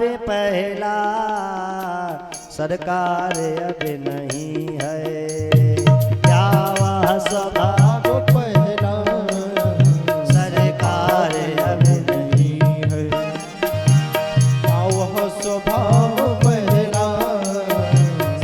पहला सरकार अब नहीं है, क्या वह स्वभाव पहला सरकार अब नहीं है, क्या वह स्वभाव पहला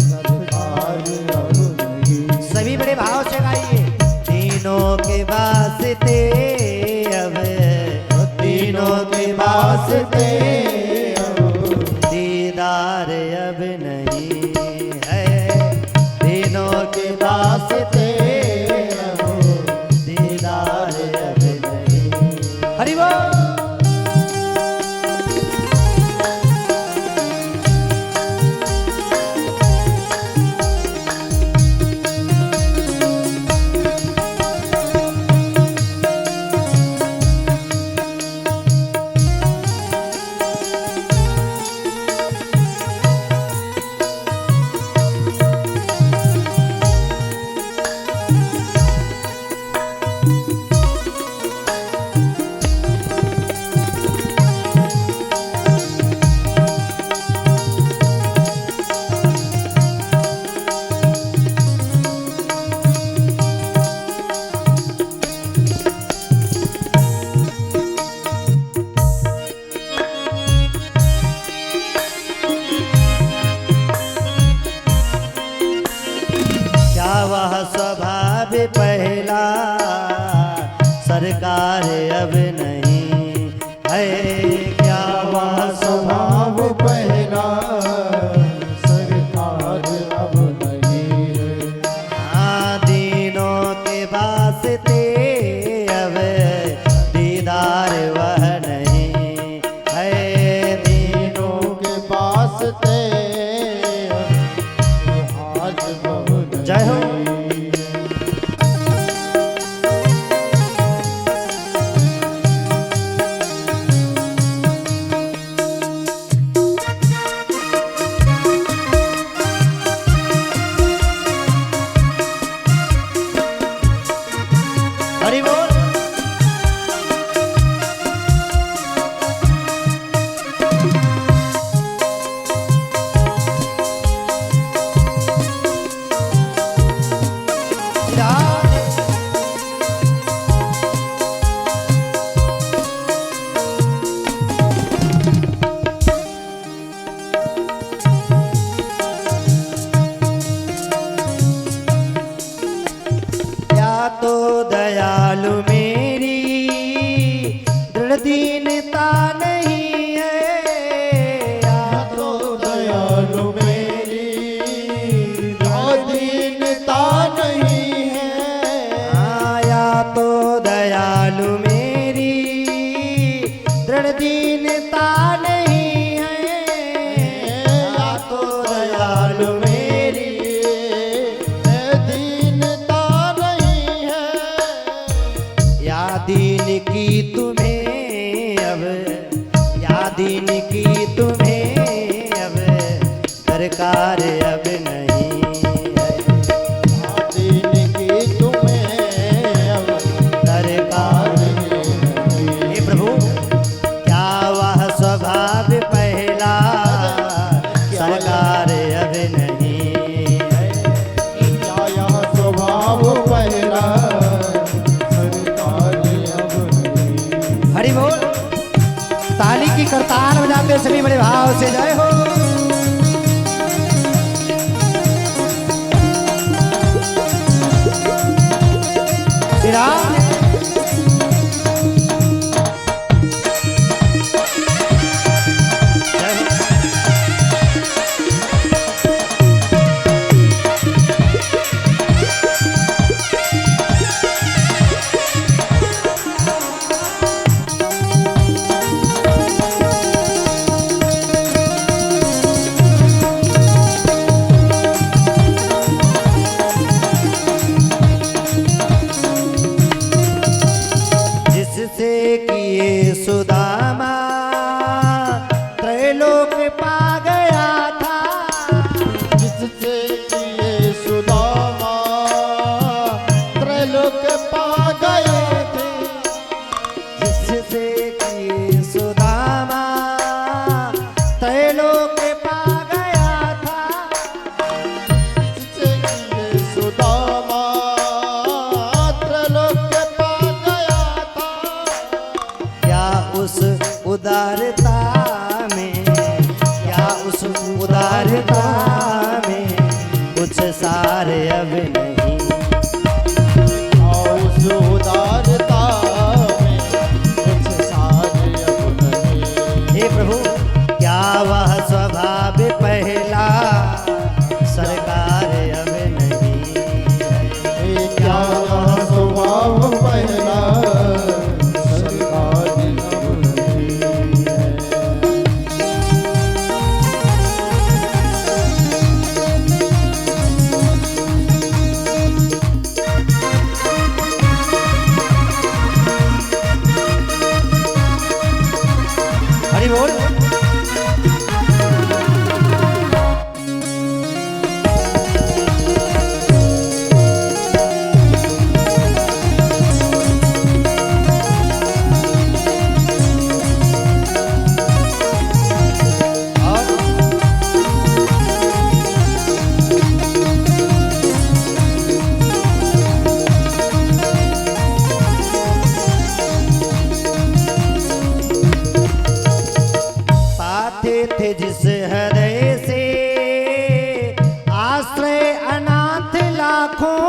सरकार अब नहीं। सभी बड़े भाव से गाइए। तीनों के वास्ते अब, तीनों के वास्ते दीदार अब नहीं है, तीनों के वास्ते दीदार अब नहीं। हरि बोल। वह स्वभाव पहला सरकार अब नहीं है, क्या वह स्वभाव पहला सरकार अब नहीं है। हाँ, दीनों के वास्ते अब दीदार वह नहीं है, दीनों के वास्ते जय हो। हरि बोल। तो दयालु मेरी दृढ़ दीनता नहीं है, या तो दयालु मेरी दृढ़ दीनता नहीं है, या तो दयालु मेरी दृढ़ दीनता नहीं है, या तो दयालु मेरी दीन की तुम्हें अब, या दीन की तुम्हें अब सरकार अब नहीं है, दीन की तुम्हें अब सरकार नहीं। हे प्रभु, क्या वह स्वभाव पहला सरकार अब नहीं है, क्या यह स्वभाव पहला। हरि बोल। ताली की करताल बजाते सभी बड़े भाव से जय हो। श्री राम। किए सुदामा त्रैलोक पा गया था, जिससे किए सुदामा त्रैलोक पा गए थे, जिससे किए सुदामा उदारता में कुछ सार अब नहीं। उस उदारता में कुछ सार अब नहीं। हे प्रभु क्या वह स्वभाव पहला सरकार अब नहीं है। क्या वह स्वभाव पहला सरकार अब नहीं है। हरि बोल। पाते थे जिस हृदय से आश्रय अनाथ लाखों।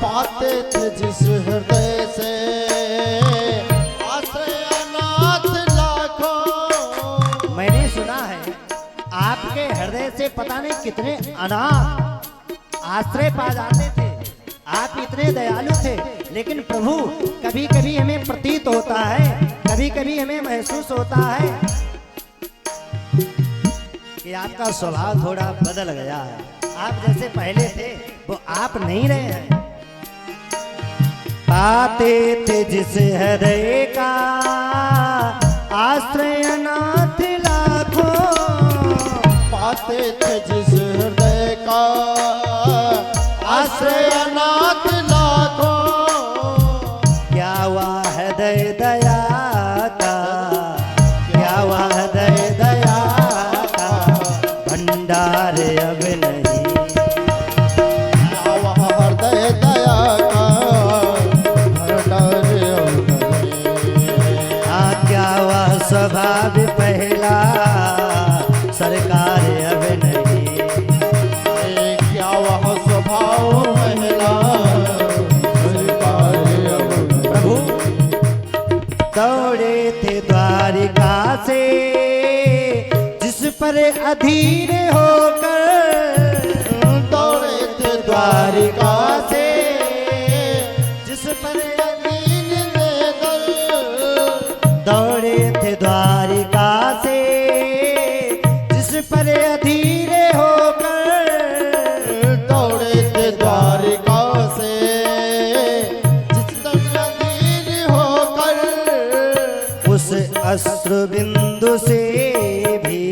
पाते थे जिस हृदय से आश्रय अनाथ लाखों। मैंने सुना है आपके हृदय से पता नहीं कितने अनाथ आश्रय पा जाते थे। आप इतने दयालु थे, लेकिन प्रभु कभी कभी हमें प्रतीत होता है, कभी कभी हमें महसूस होता है कि आपका स्वभाव थोड़ा बदल गया है। आप जैसे पहले थे वो आप नहीं रहे हैं। पाते थे जिस हृदय का आश्रय अनाथ लाखों। पाते थे जिस हृदय का आश्रय अनाथ लाखों। क्या वह हृदय दया का, क्या वह हृदय दया का भंडार अब नहीं। क्या वह हृदय दया का भंडार अब नहीं। हाँ क्या वह स्वभाव पहला सरकार अब नहीं। क्या वह स्वभाव पहला सरकार अब नहीं। प्रभु दौड़े थे द्वारिका से जिस पर अधीर होकर। दौड़े थे द्वारिका से जिस पर दीन लेकर। दौड़े थे द्वारिका से जिस पर अधीर होकर। दौड़े थे द्वारिका से जिस पर दीन होकर। उस अश्रु बिंदु से भी,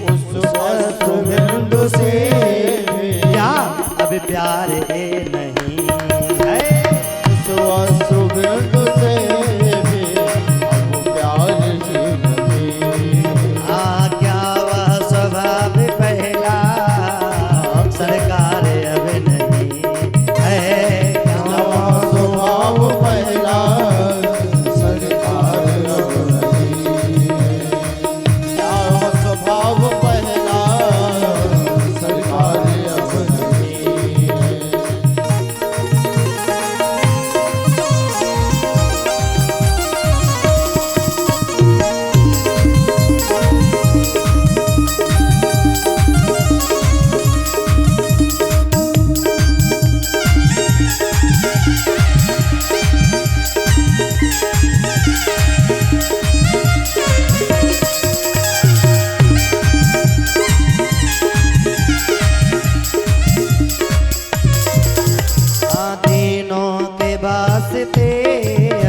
उस अश्रु बिंदु से भी क्या अब प्यार है नहीं है। उस अश्रु बिंदु से भी अब प्यार ही नहीं। हाँ क्या वह स्वभाव पहला सरकार अब नहीं है। क्या क्या वह स्वभाव पहला सरकार अब नहीं। क्या वह स्वभाव पहला सरकार अब नहीं। हाँ दीनों के वास्ते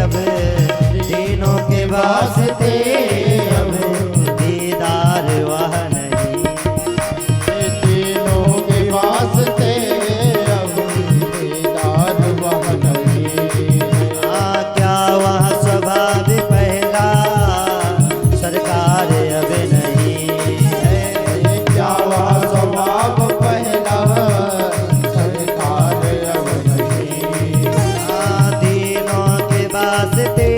अब, दीनों के वास्ते अब दीदार वह नहीं। तीनों के वास्ते अब दीदार वह नहीं। हाँ क्या वह स्वभाव पहला सरकार अब नहीं है। क्या वह स्वभाव पहला सरकार अब नहीं। हाँ दीनों के वास्ते